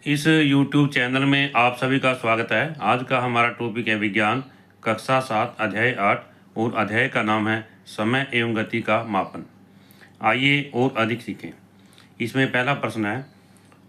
इस YouTube channel में आप सभी का स्वागत है। आज का हमारा टॉपिक है विज्ञान, कक्षा 7 अध्याय 8 और अध्याय का नाम है समय एवं गति का मापन। आइए और अधिक सीखें। इसमें पहला प्रश्न है,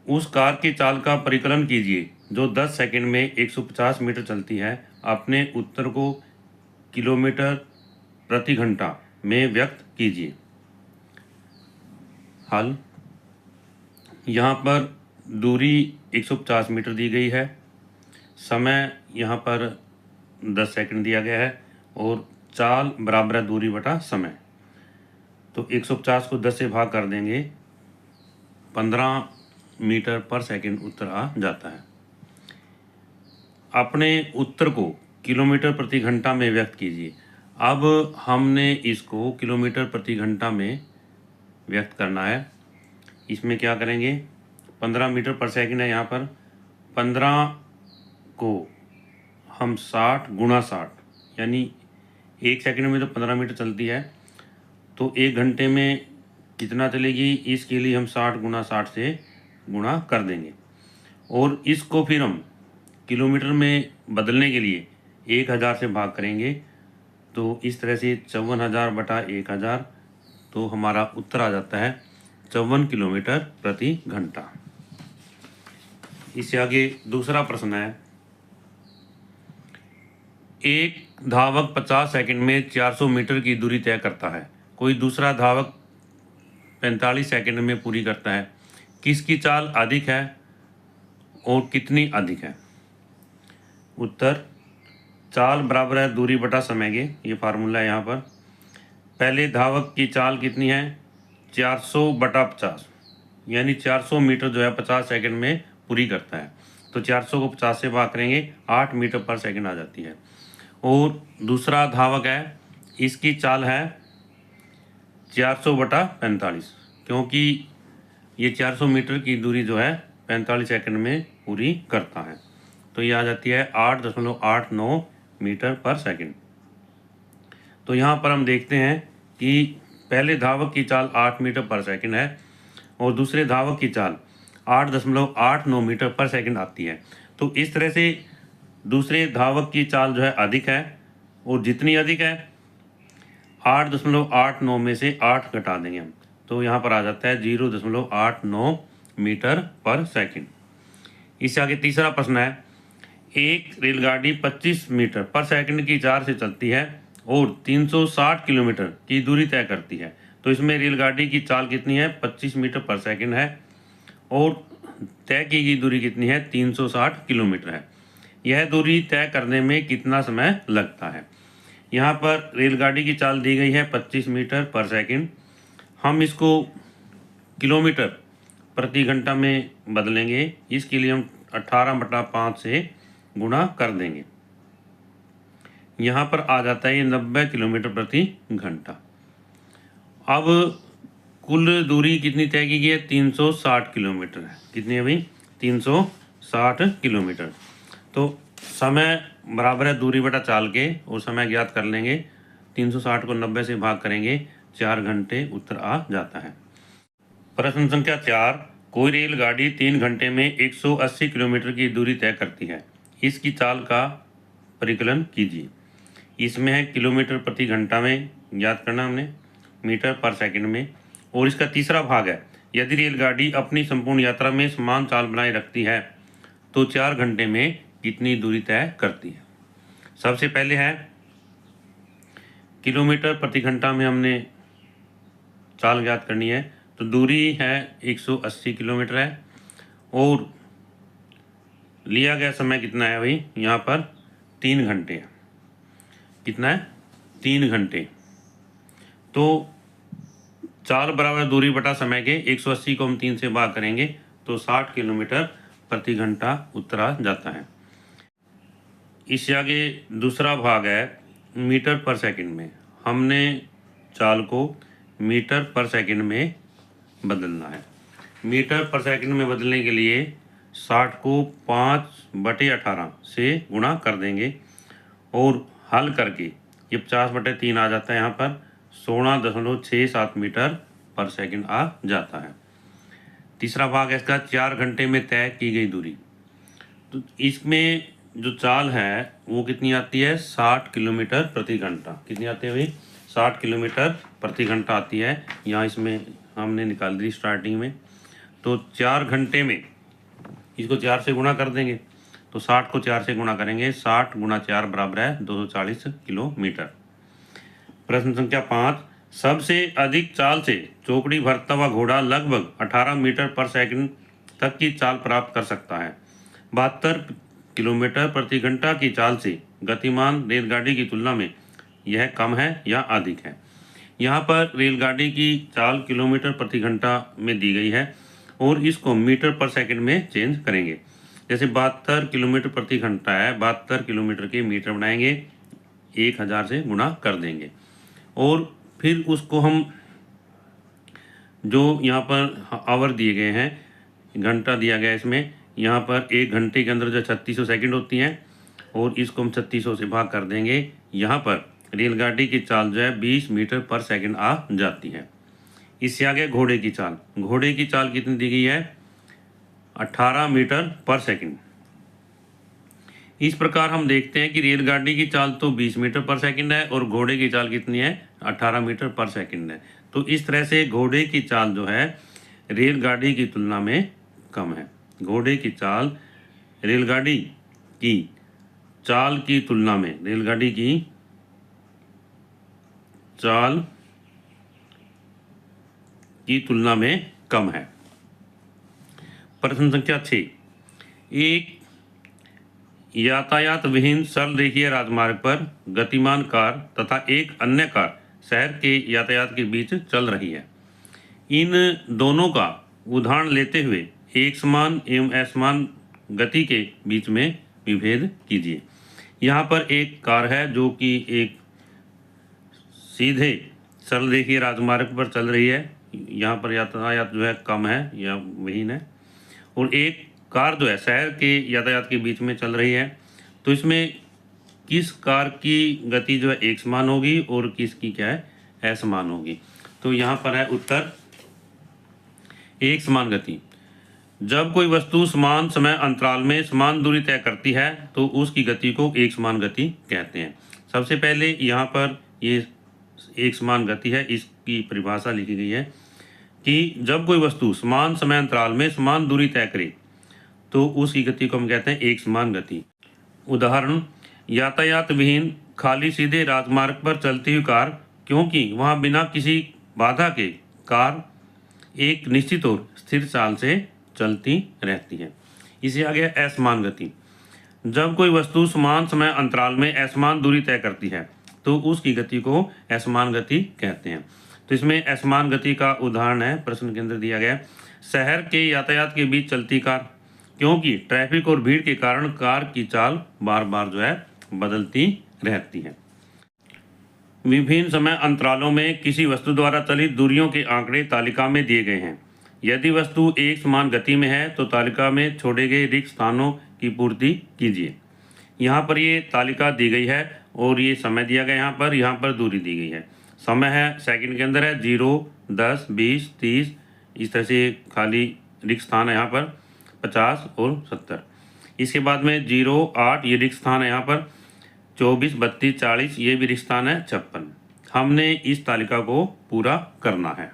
उस कार की चाल का परिकलन कीजिए जो 10 सेकंड में 150 मीटर चलती है। अपने उत्तर को किलोमीटर प्रति घंटा में व्यक्त कीजिए। हल, यहाँ पर दूरी 150 मीटर दी गई है, समय यहाँ पर 10 सेकंड दिया गया है और चाल बराबर है दूरी बटा समय। तो 150 को 10 से भाग कर देंगे, 15 मीटर पर सेकंड उत्तर आ जाता है। अपने उत्तर को किलोमीटर प्रति घंटा में व्यक्त कीजिए। अब हमने इसको किलोमीटर प्रति घंटा में व्यक्त करना है। इसमें क्या करेंगे, 15 मीटर पर सेकंड है, यहाँ पर 15 को हम 60 गुणा 60 यानी 1 सेकंड में तो 15 मीटर चलती है, तो 1 घंटे में कितना चलेगी, इसके लिए हम 60 गुणा 60 से गुणा कर देंगे और इसको फिर हम किलोमीटर में बदलने के लिए 1000 से भाग करेंगे। तो इस तरह से 54,000 बटा 1000, तो हमारा उत्तर आ जाता है 54 किलोमीटर प्रति घंटा। इससे आगे दूसरा प्रश्न है, एक धावक 50 सेकंड में 400 मीटर की दूरी तय करता है। कोई दूसरा धावक 45 सेकंड में पूरी करता है। किसकी चाल अधिक है और कितनी अधिक है? उत्तर, चाल बराबर है दूरी बटा समय के, ये फार्मूला है यहाँ पर। पहले धावक की चाल कितनी है, 400 बटा 50, यानी 400 मीटर जो है 50 सेकंड में पूरी करता है। तो 400 को 50 से भाग करेंगे, 8 मीटर पर सेकंड आ जाती है। और दूसरा धावक है, इसकी चाल है 400 बटा 45, क्योंकि ये 400 मीटर की दूरी जो है 45 सेकंड में पूरी करता है। तो ये आ जाती है 8.89 मीटर पर सेकंड। तो यहाँ पर हम देखते हैं कि पहले धावक की चाल 8 मीटर पर सेकंड है और दूसरे धावक की चाल 8.89 मीटर पर सेकंड आती है। तो इस तरह से दूसरे धावक की चाल जो है अधिक है, और जितनी अधिक है 8.89 में से 8 घटा देंगे हम, तो यहाँ पर आ जाता है 0.89 मीटर पर सेकंड। इससे आगे तीसरा प्रश्न है, एक रेलगाड़ी 25 मीटर पर सेकंड की रफ्तार से चलती है और 360 किलोमीटर की दूरी तय करती है। तो इसमें रेलगाड़ी की चाल कितनी है, 25 मीटर पर सेकंड है और तय की गई दूरी कितनी है, 360 किलोमीटर है। यह दूरी तय करने में कितना समय लगता है? यहाँ पर रेलगाड़ी की चाल दी गई है 25 मीटर पर सेकंड, हम इसको किलोमीटर प्रति घंटा में बदलेंगे। इसके लिए हम 18/5 से गुणा कर देंगे, यहाँ पर आ जाता है ये 90 किलोमीटर प्रति घंटा। अब कुल दूरी कितनी तय की गई है, 360 किलोमीटर है। कितनी है भाई, 360 किलोमीटर। तो समय बराबर है दूरी बटा चाल के, और समय ज्ञात कर लेंगे, 360 को 90 से भाग करेंगे, 4 घंटे उत्तर आ जाता है। प्रश्न संख्या 4, कोई रेलगाड़ी 3 घंटे में 180 किलोमीटर की दूरी तय करती है। इसकी चाल का परिकलन कीजिए। इसमें है किलोमीटर प्रति घंटा में याद करना हमने, मीटर पर सेकंड में, और इसका तीसरा भाग है, यदि रेलगाड़ी अपनी संपूर्ण यात्रा में समान चाल बनाए रखती है तो 4 घंटे में कितनी दूरी तय करती है। सबसे पहले है किलोमीटर प्रति घंटा में हमने चाल ज्ञात करनी है, तो दूरी है 180 किलोमीटर है और लिया गया समय कितना है भाई, यहाँ पर 3 घंटे है। कितना है, 3 घंटे। तो चाल बराबर दूरी बटा समय के, 180 को हम 3 से भाग करेंगे तो 60 किलोमीटर प्रति घंटा उत्तर आ जाता है। इससे आगे दूसरा भाग है मीटर पर सेकंड में, हमने चाल को मीटर पर सेकंड में बदलना है। मीटर पर सेकंड में बदलने के लिए 60 को 5/18 से गुणा कर देंगे और हल करके ये 50/3 आ जाता है, यहाँ पर 16.67 मीटर पर सेकंड आ जाता है। तीसरा भाग है इसका 4 घंटे में तय की गई दूरी। तो इसमें जो चाल है वो कितनी आती है, 60 किलोमीटर प्रति घंटा। कितनी आती है भाई, 60 किलोमीटर प्रति घंटा आती है। यहाँ इसमें हमने निकाल दी स्टार्टिंग में। तो 4 घंटे में इसको 4 से गुणा कर देंगे, तो 60 को 4 से गुणा करेंगे, 60 गुणा 4 बराबर है 240 किलोमीटर। प्रश्न संख्या 5, सबसे अधिक चाल से चौकड़ी भरता हुआ घोड़ा लगभग 18 मीटर पर सेकंड तक की चाल प्राप्त कर सकता है। 72 किलोमीटर प्रति घंटा की चाल से गतिमान रेलगाड़ी की तुलना में यह कम है या अधिक है। यहाँ पर रेलगाड़ी की चाल किलोमीटर प्रति घंटा में दी गई है और इसको मीटर पर सेकंड में चेंज करेंगे। जैसे 72 किलोमीटर प्रति घंटा है, 72 किलोमीटर के मीटर बनाएंगे, 1000 से गुणा कर देंगे और फिर उसको हम जो यहाँ पर आवर दिए गए हैं, घंटा दिया गया है इसमें, यहाँ पर 1 घंटे के अंदर जो 3600 सेकंड होती हैं और इसको हम 3600 से भाग कर देंगे। यहाँ पर रेलगाड़ी की चाल जो है 20 मीटर पर सेकंड आ जाती है। इससे आगे घोड़े की चाल, घोड़े की चाल कितनी दी गई है, 18 मीटर पर सेकंड। इस प्रकार हम देखते हैं कि रेलगाड़ी की चाल तो 20 मीटर पर सेकंड है और घोड़े की चाल कितनी है, 18 मीटर पर सेकंड है। तो इस तरह से घोड़े की चाल जो है रेलगाड़ी की तुलना में कम है। घोड़े की चाल रेलगाड़ी की चाल की तुलना में, रेलगाड़ी की चाल की तुलना में कम है। प्रश्न संख्या 6, एक यातायात विहीन सरल रेखीय राजमार्ग पर गतिमान कार तथा एक अन्य कार शहर के यातायात के बीच चल रही है। इन दोनों का उदाहरण लेते हुए एक समान एवं असमान गति के बीच में विभेद कीजिए। यहाँ पर एक कार है जो कि एक सीधे सरल रेखीय राजमार्ग पर चल रही है, यहाँ पर यातायात जो है कम है या विहीन है, और एक कार जो है शहर के यातायात के बीच में चल रही है। तो इसमें किस कार की गति जो है एक समान होगी और किसकी क्या है, असमान होगी। तो यहाँ पर है उत्तर एक समान गति। जब कोई वस्तु समान समय अंतराल में समान दूरी तय करती है तो उसकी गति को एक समान गति कहते हैं। सबसे पहले यहाँ पर ये एक समान गति है, इसकी परिभाषा लिखी गई है कि जब कोई वस्तु समान समय अंतराल में समान दूरी तय करे तो उसकी गति को हम कहते हैं एक समान गति। उदाहरण, यातायात विहीन खाली सीधे राजमार्ग पर चलती हुई कार, क्योंकि वहाँ बिना किसी बाधा के कार एक निश्चित और स्थिर चाल से चलती रहती है। इसे आगे असमान गति। जब कोई वस्तु समान समय अंतराल में असमान दूरी तय करती है तो उसकी गति को असमान गति कहते हैं। तो इसमें असमान गति का उदाहरण है, प्रश्न के अंदर दिया गया, शहर के यातायात के बीच चलती कार, क्योंकि ट्रैफिक और भीड़ के कारण कार की चाल बार बार जो है बदलती रहती है। विभिन्न समय अंतरालों में किसी वस्तु द्वारा चलित दूरियों के आंकड़े तालिका में दिए गए हैं। यदि वस्तु एक समान गति में है तो तालिका में छोड़े गए रिक्त स्थानों की पूर्ति कीजिए। यहाँ पर ये तालिका दी गई है और ये समय दिया गया, यहाँ पर दूरी दी गई है। समय है सेकंड के अंदर है 0, 10, 20, 30, इस तरह से खाली रिक्त स्थान है यहाँ पर 50 और 70। इसके बाद में 0, 8 ये रिक्त स्थान है यहाँ पर 24, 32, 40 ये भी रिक्त स्थान है 56। हमने इस तालिका को पूरा करना है।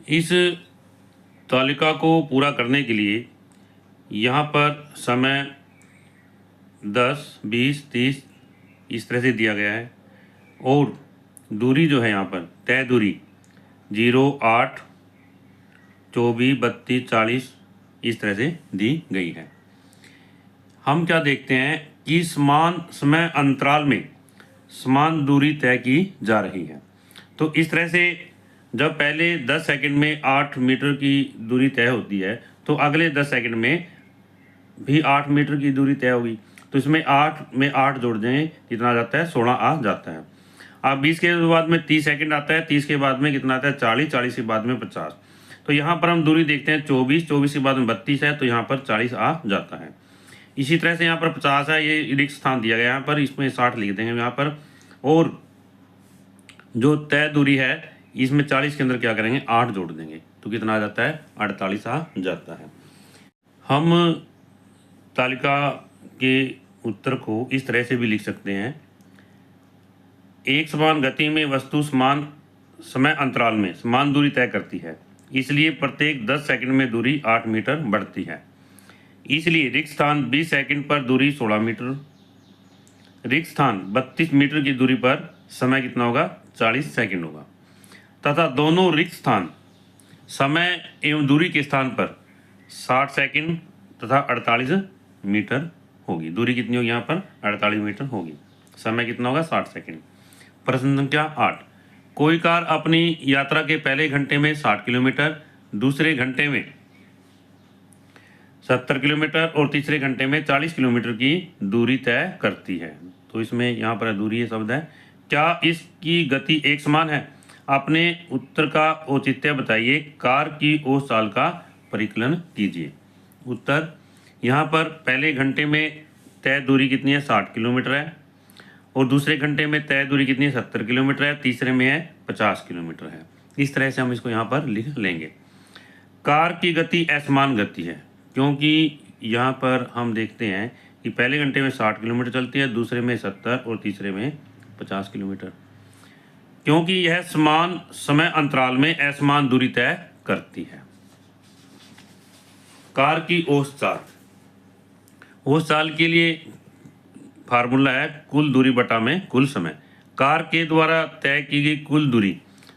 इस तालिका को पूरा करने के लिए यहाँ पर समय 10, 20, 30 इस तरह से दिया गया है और दूरी जो है यहाँ पर तय दूरी 0, 8, 24, 32, 40 इस तरह से दी गई है। हम क्या देखते हैं कि समान समय अंतराल में समान दूरी तय की जा रही है। तो इस तरह से जब पहले 10 सेकंड में 8 मीटर की दूरी तय होती है तो अगले 10 सेकंड में भी 8 मीटर की दूरी तय होगी। तो इसमें 8 में 8 जोड़ दें, कितना आ जाता है, 16 आ जाता है। अब 20 के बाद में 30 सेकंड आता है, 30 के बाद में कितना आता है, 40, 40 के बाद में 50। तो यहाँ पर हम दूरी देखते हैं 24, 24 के बाद में 32 है तो यहाँ पर 40 आ जाता है। इसी तरह से यहाँ पर 50 है, ये रिक्त स्थान दिया गया यहाँ पर, इसमें 60 लिख देंगे यहाँ पर। और जो तय दूरी है इसमें 40 के अंदर क्या करेंगे, 8 जोड़ देंगे। तो तो कितना आ जाता है, 48 आ जाता है। हम तालिका के उत्तर को इस तरह से भी लिख सकते हैं, एक समान गति में वस्तु समान समय अंतराल में समान दूरी तय करती है, इसलिए प्रत्येक 10 सेकंड में दूरी 8 मीटर बढ़ती है। इसलिए रिक्त स्थान 20 सेकंड पर दूरी 16 मीटर, रिक्त स्थान 32 मीटर की दूरी पर समय कितना होगा, 40 सेकंड होगा, तथा दोनों रिक्त स्थान समय एवं दूरी के स्थान पर 60 सेकंड तथा 48 मीटर होगी। दूरी कितनी होगी यहाँ पर, 48 मीटर होगी, समय कितना होगा, 60 सेकंड। प्रश्न संख्या 8, कोई कार अपनी यात्रा के पहले घंटे में 60 किलोमीटर, दूसरे घंटे में 70 किलोमीटर और तीसरे घंटे में 40 किलोमीटर की दूरी तय करती है। तो इसमें यहाँ पर दूरी ये शब्द है, क्या इसकी गति एक समान है? अपने उत्तर का औचित्य बताइए, कार की औसत चाल का परिकलन कीजिए। उत्तर, यहाँ पर पहले घंटे में तय दूरी कितनी है, 60 किलोमीटर है, और दूसरे घंटे में तय दूरी कितनी है, 70 किलोमीटर है, तीसरे में है 50 किलोमीटर है। इस तरह से हम इसको यहाँ पर लिख लेंगे। कार की गति असमान गति है, क्योंकि यहाँ पर हम देखते हैं कि पहले घंटे में 60 किलोमीटर चलती है, दूसरे में 70 और तीसरे में 50 किलोमीटर, क्योंकि यह समान समय अंतराल में असमान दूरी तय करती है। कार की औसत चाल, औसत चाल के लिए फार्मूला है कुल दूरी बटा में कुल समय। कार के द्वारा तय की गई कुल दूरी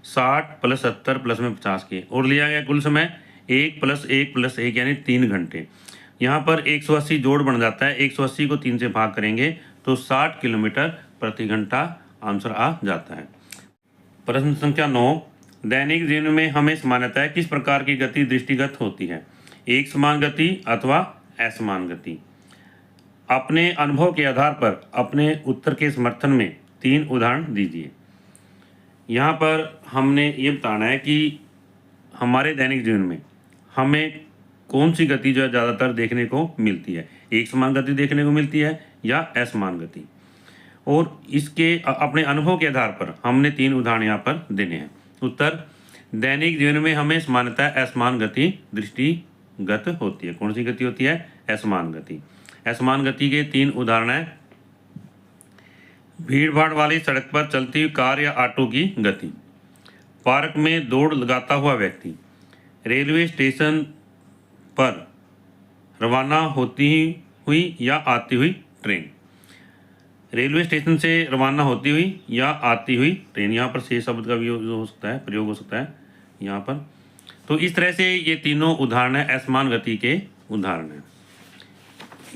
60 + 70 + में 50 के, और लिया गया कुल समय 1 + 1 + 1 यानी 3 घंटे। यहाँ पर 180 जोड़ बन जाता है, 180 को 3 से भाग करेंगे तो 60 किलोमीटर प्रति घंटा आंसर आ जाता है। प्रश्न संख्या 9, दैनिक जीवन में हमें समानता है किस प्रकार की गति दृष्टिगत होती है, एक समान गति अथवा असमान गति। अपने अनुभव के आधार पर अपने उत्तर के समर्थन में 3 उदाहरण दीजिए। यहाँ पर हमने ये बताना है कि हमारे दैनिक जीवन में हमें कौन सी गति जो है ज़्यादातर देखने को मिलती है, एक समान गति देखने को मिलती है या असमान गति, और इसके अपने अनुभव के आधार पर हमने 3 उदाहरण यहाँ पर देने हैं। उत्तर, दैनिक जीवन में हमें समानता असमान गति दृष्टिगत होती है। कौन सी गति होती है, असमान गति। असमान गति के 3 उदाहरण हैं, भीड़ भाड़ वाली सड़क पर चलती हुई कार या ऑटो की गति, पार्क में दौड़ लगाता हुआ व्यक्ति, रेलवे स्टेशन पर रवाना होती हुई या आती हुई ट्रेन। रेलवे स्टेशन से रवाना होती हुई या आती हुई ट्रेन, यहाँ पर से शब्द का भी हो सकता है, प्रयोग हो सकता है यहाँ पर। तो इस तरह से ये तीनों उदाहरण है असमान गति के उदाहरण हैं।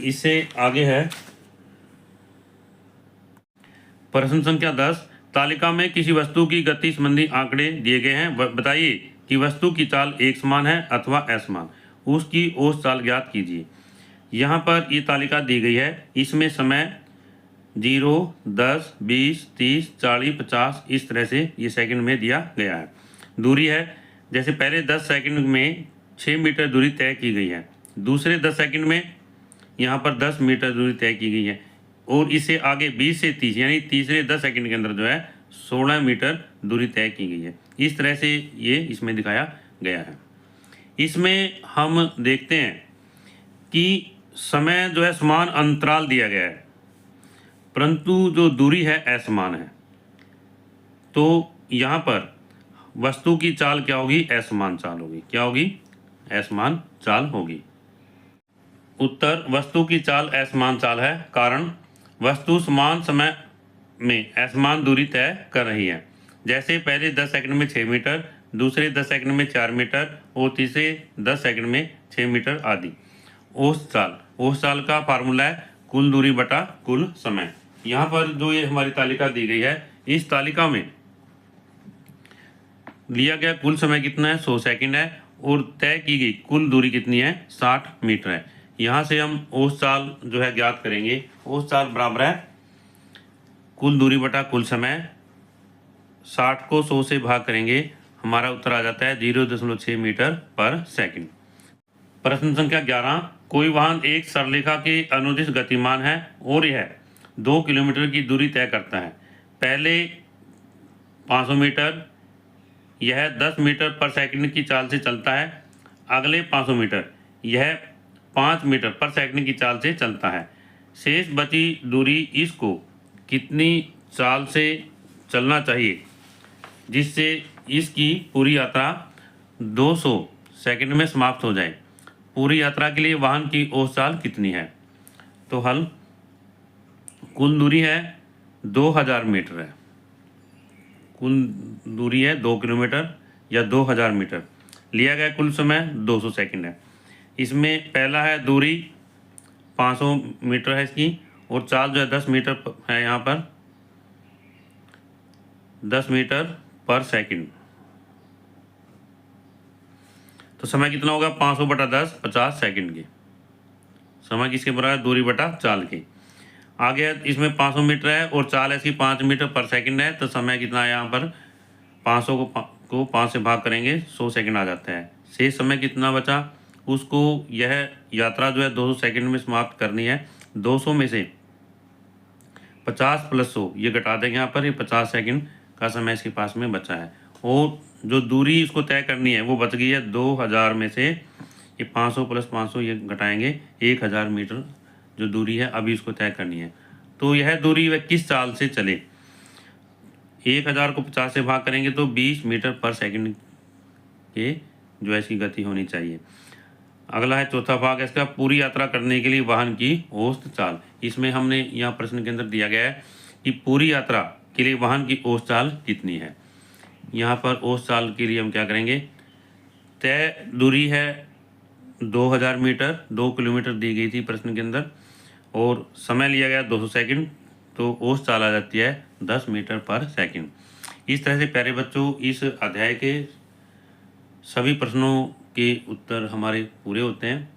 इससे आगे है प्रश्न संख्या 10, तालिका में किसी वस्तु की गति संबंधी आंकड़े दिए गए हैं, बताइए कि वस्तु की चाल एक समान है अथवा असमान, उसकी औसत चाल ज्ञात कीजिए। यहाँ पर ये तालिका दी गई है, इसमें समय 0, 10, 20, 30, 40, 50 इस तरह से ये सेकंड में दिया गया है। दूरी है, जैसे पहले 10 सेकंड में 6 मीटर दूरी तय की गई है, दूसरे 10 सेकंड में यहाँ पर 10 मीटर दूरी तय की गई है, और इससे आगे 20 से 30 यानी तीसरे 10 सेकंड के अंदर जो है 16 मीटर दूरी तय की गई है। इस तरह से ये इसमें दिखाया गया है। इसमें हम देखते हैं कि समय जो है समान अंतराल दिया गया है, परंतु जो दूरी है असमान है, तो यहाँ पर वस्तु की चाल क्या होगी, असमान चाल होगी। क्या होगी, असमान चाल होगी। उत्तर, वस्तु की चाल असमान चाल है, कारण वस्तु समान समय में असमान दूरी तय कर रही है। जैसे पहले 10 सेकंड में 6 मीटर, दूसरे 10 सेकंड में 4 मीटर और तीसरे 10 सेकंड में 6 मीटर आदि। औसत चाल, औसत चाल का फार्मूला है कुल दूरी बटा कुल समय। यहाँ पर जो ये हमारी तालिका दी गई है, इस तालिका में लिया गया कुल समय कितना है, 100 सेकंड है, और तय की गई कुल दूरी कितनी है, 60 मीटर है। यहाँ से हम औसत चाल जो है ज्ञात करेंगे। औसत चाल बराबर है कुल दूरी बटा कुल समय, 60 को 100 से भाग करेंगे, हमारा उत्तर आ जाता है 0.6 मीटर पर सेकंड। प्रश्न संख्या 11, कोई वाहन एक सरलेखा के अनुदिश गतिमान है और यह 2 किलोमीटर की दूरी तय करता है। पहले 500 मीटर यह 10 मीटर पर सेकंड की चाल से चलता है। अगले 500 मीटर यह 5 मीटर पर सेकंड की चाल से चलता है। शेष बची दूरी इसको कितनी चाल से चलना चाहिए जिससे इसकी पूरी यात्रा 200 सेकंड में समाप्त हो जाए। पूरी यात्रा के लिए वाहन की औसत चाल कितनी है? तो हल, कुल दूरी है 2000 मीटर है। कुल दूरी है 2 किलोमीटर या 2000 मीटर। लिया गया कुल समय 200 सेकंड है। इसमें पहला है दूरी 500 मीटर है इसकी, और चाल जो है 10 मीटर है, यहाँ पर 10 मीटर पर सेकंड। तो समय कितना होगा? 500 बटा 10, 50 सेकंड के। समय किसके बराबर? दूरी बटा चाल के। आगे इसमें 500 मीटर है और चाल इसकी 5 मीटर पर सेकंड है, तो समय कितना है यहाँ पर? 500 को 5 से भाग करेंगे, 100 सेकंड आ जाता है। शेष समय कितना बचा? उसको यह यात्रा जो है 200 सेकंड में समाप्त करनी है। 200 में से 50 प्लस 100 ये घटा देंगे यहाँ पर, ये 50 सेकंड का समय इसके पास में बचा है। और जो दूरी इसको तय करनी है वो बच गई है 2000 में से ये 500 प्लस 500 ये घटाएंगे, 1000 मीटर जो दूरी है अभी इसको तय करनी है। तो यह दूरी वह किस चाल से चले? 1000 को 50 से भाग करेंगे तो 20 मीटर पर सेकंड के जो ऐसी गति होनी चाहिए। अगला है चौथा भाग है इसका, पूरी यात्रा करने के लिए वाहन की औसत चाल। इसमें हमने यहाँ प्रश्न के अंदर दिया गया है कि पूरी यात्रा के लिए वाहन की औसत चाल कितनी है। यहाँ पर औसत चाल के लिए हम क्या करेंगे? तय दूरी है 2000 मीटर, 2 किलोमीटर दी गई थी प्रश्न के अंदर, और समय लिया गया 200 सेकंड, तो औसत चाल आ जाती है 10 मीटर पर सेकंड। इस तरह से प्यारे बच्चों इस अध्याय के सभी प्रश्नों के उत्तर हमारे पूरे होते हैं।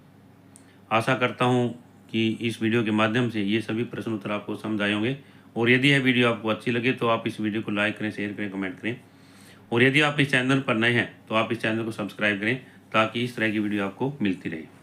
आशा करता हूँ कि इस वीडियो के माध्यम से ये सभी प्रश्न उत्तर आपको समझ आए होंगे। और यदि यह वीडियो आपको अच्छी लगे तो आप इस वीडियो को लाइक करें, शेयर करें, कमेंट करें। और यदि आप इस चैनल पर नए हैं तो आप इस चैनल को सब्सक्राइब करें ताकि इस तरह की वीडियो आपको मिलती रहे।